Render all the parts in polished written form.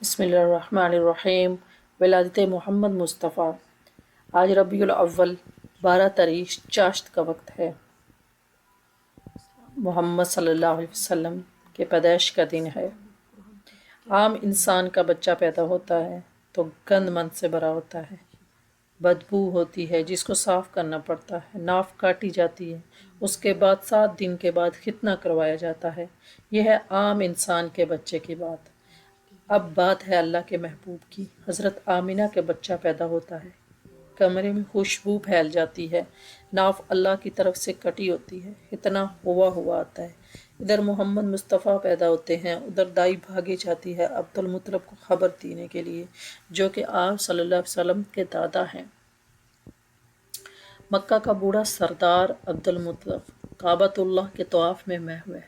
बिस्मिल्लाहिर्रहमानिर्रहीम। विलादत मोहम्मद मुस्तफ़ा। आज रबीउल अव्वल 12 तारीख चाश्त का वक्त है। मोहम्मद सल्लल्लाहु अलैहि वसल्लम के पैदाइश का दिन है। आम इंसान का बच्चा पैदा होता है तो गंद मंद से भरा होता है, बदबू होती है जिसको साफ़ करना पड़ता है, नाफ काटी जाती है, उसके बाद 7 दिन के बाद खितना करवाया जाता है। यह है आम इंसान के बच्चे की बात। अब बात है अल्लाह के महबूब की। हज़रत आमिना के बच्चा पैदा होता है, कमरे में खुशबू फैल जाती है, नाफ अल्लाह की तरफ से कटी होती है, इतना हुआ आता है। इधर मोहम्मद मुस्तफ़ा पैदा होते हैं, उधर दाई भागी जाती है अब्दुल मुत्तलिब को खबर देने के लिए, जो कि आप सल्लल्लाहु अलैहि वसल्लम के दादा हैं। मक्का का बूढ़ा सरदार अब्दुल मुत्तलिब काबतुल्लाह के तवाफ़ में महव है।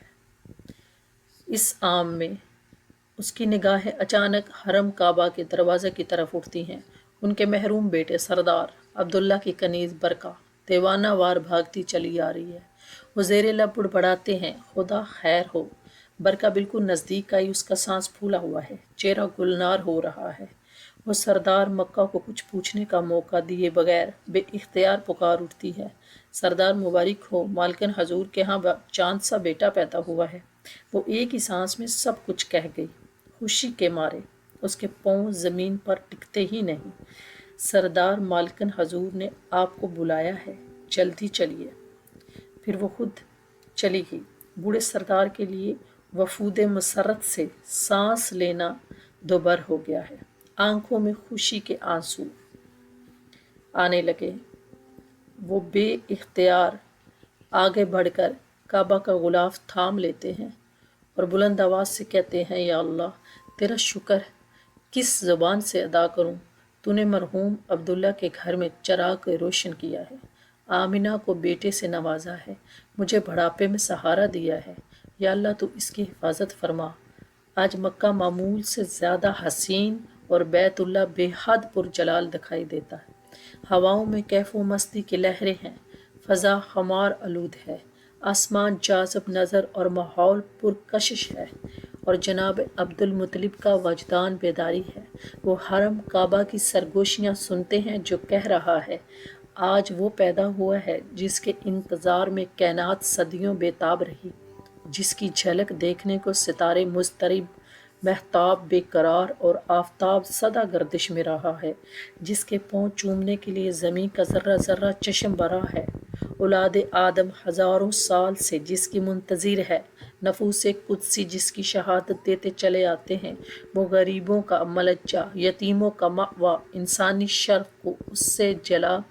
इस आम में उसकी निगाहें अचानक हरम काबा के दरवाज़े की तरफ उठती हैं। उनके महरूम बेटे सरदार अब्दुल्ला की कनीज़ बरका दीवाना वार भागती चली आ रही है। वो ज़ेरे लब बुड़बड़ाते हैं, खुदा खैर हो। बरका बिल्कुल नज़दीक आई, उसका सांस फूला हुआ है, चेहरा गुलनार हो रहा है। वो सरदार मक्का को कुछ पूछने का मौका दिए बगैर बेइख्तियार पुकार उठती है, सरदार मुबारक हो, मालकिन हजूर के यहाँ चांद सा बेटा पैदा हुआ है। वो एक ही सांस में सब कुछ कह गई। खुशी के मारे उसके पाँव ज़मीन पर टिकते ही नहीं। सरदार मालकिन हजूर ने आपको बुलाया है, जल्दी चलिए। फिर वो खुद चली गई। बूढ़े सरदार के लिए वफूद मसरत से सांस लेना दोबर हो गया है। आंखों में खुशी के आंसू आने लगे। वो बेइख्तियार आगे बढ़कर काबा का गुलाफ थाम लेते हैं और बुलंद आवाज़ से कहते हैं, या अल्लाह, तेरा शुक्र किस ज़ुबान से अदा करूं। तूने मरहूम अब्दुल्ला के घर में चराग रोशन किया है, आमिना को बेटे से नवाजा है, मुझे बुढ़ापे में सहारा दिया है। या अल्लाह, तू इसकी हिफाजत फरमा। आज मक्का मामूल से ज़्यादा हसीन और बैतुल्ला बेहद पुरजलाल दिखाई देता है। हवाओं में कैफो मस्ती की लहरें हैं, फ़ज़ा खमार आलूद है, आसमान जाज़ब नज़र और माहौल पुरकशिश है। और जनाब अब्दुल मुत्तलिब का वजदान बेदारी है। वो हरम काबा की सरगोशियाँ सुनते हैं जो कह रहा है, आज वो पैदा हुआ है जिसके इंतज़ार में कायनात सदियों बेताब रही, जिसकी झलक देखने को सितारे मुस्तरिब, महताब बेकरार और आफताब सदा गर्दिश में रहा है, जिसके पाँव चूमने के लिए ज़मीं का ज़र्रा ज़र्रा चश्म भरा है। औलाद आदम हज़ारों साल से जिसकी मुंतज़िर है, नफूस कुदसी जिसकी शहादत देते चले आते हैं। वो गरीबों का मलज्जा, यतीमों का मअवा, इंसानी शर्फ को उससे जला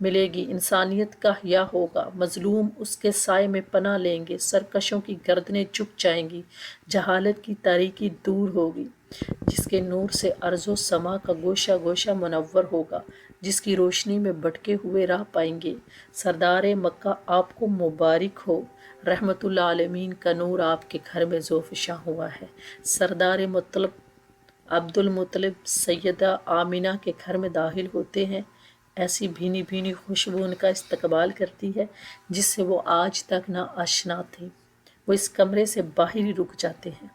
मिलेगी, इंसानियत का हया होगा, मजलूम उसके साए में पनाह लेंगे, सरकशों की गर्दनें झुक जाएंगी, जहालत की तारीकी दूर होगी, जिसके नूर से अर्ज़ो समा का गोशा गोशा मुनव्वर होगा, जिसकी रोशनी में भटके हुए राह पाएंगे। सरदार मक्का, आपको मुबारक हो। रहमतुल आलमीन का नूर आपके घर में ज़ोफ़िशा हुआ है। सरदार मुत्तलिब अब्दुल मुत्तलिब सैयदा आमिना के घर में दाखिल होते हैं। ऐसी भीनी भीनी खुशबू उनका इस्तकबाल करती है जिससे वो आज तक ना आशना थे। वो इस कमरे से बाहर ही रुक जाते हैं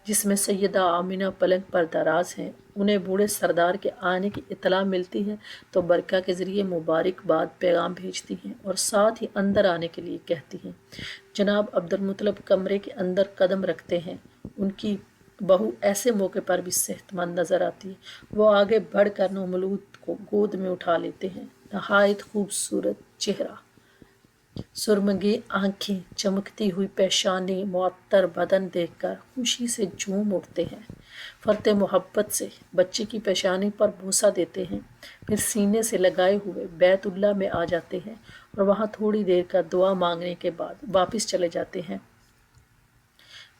जिसमें सैयदा आमिना पलंग पर दराज हैं। उन्हें बूढ़े सरदार के आने की इतला मिलती है तो बरका के ज़रिए मुबारकबाद पैगाम भेजती हैं और साथ ही अंदर आने के लिए कहती हैं। जनाब अब्दुल मुत्तलिब कमरे के अंदर कदम रखते हैं। उनकी बहू ऐसे मौके पर भी सेहतमंद नज़र आती है। वो आगे बढ़कर नौमलूद को गोद में उठा लेते हैं। नहायत खूबसूरत चेहरा, सुरमगी आंखें, चमकती हुई पेशानी, मुअत्तर बदन देखकर खुशी से झूम उठते हैं। फरते मोहब्बत से बच्चे की पेशानी पर बोसा देते हैं, फिर सीने से लगाए हुए बैतुल्ला में आ जाते हैं और वहाँ थोड़ी देर का दुआ मांगने के बाद वापस चले जाते हैं।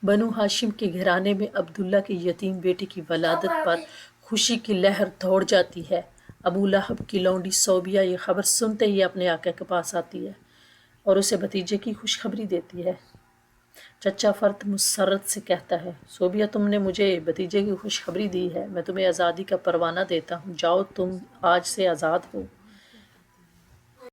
बनु हाशिम के घराने में अब्दुल्ला की यतीम बेटी की वलादत पर खुशी की लहर दौड़ जाती है। अबू लहब की लौंडी सोबिया ये खबर सुनते ही अपने आका के पास आती है और उसे भतीजे की खुशखबरी देती है। चचा फर्द मुसर्रत से कहता है, सोबिया, तुमने मुझे भतीजे की खुशखबरी दी है, मैं तुम्हें आज़ादी का परवाना देता हूँ, जाओ, तुम आज से आज़ाद हो।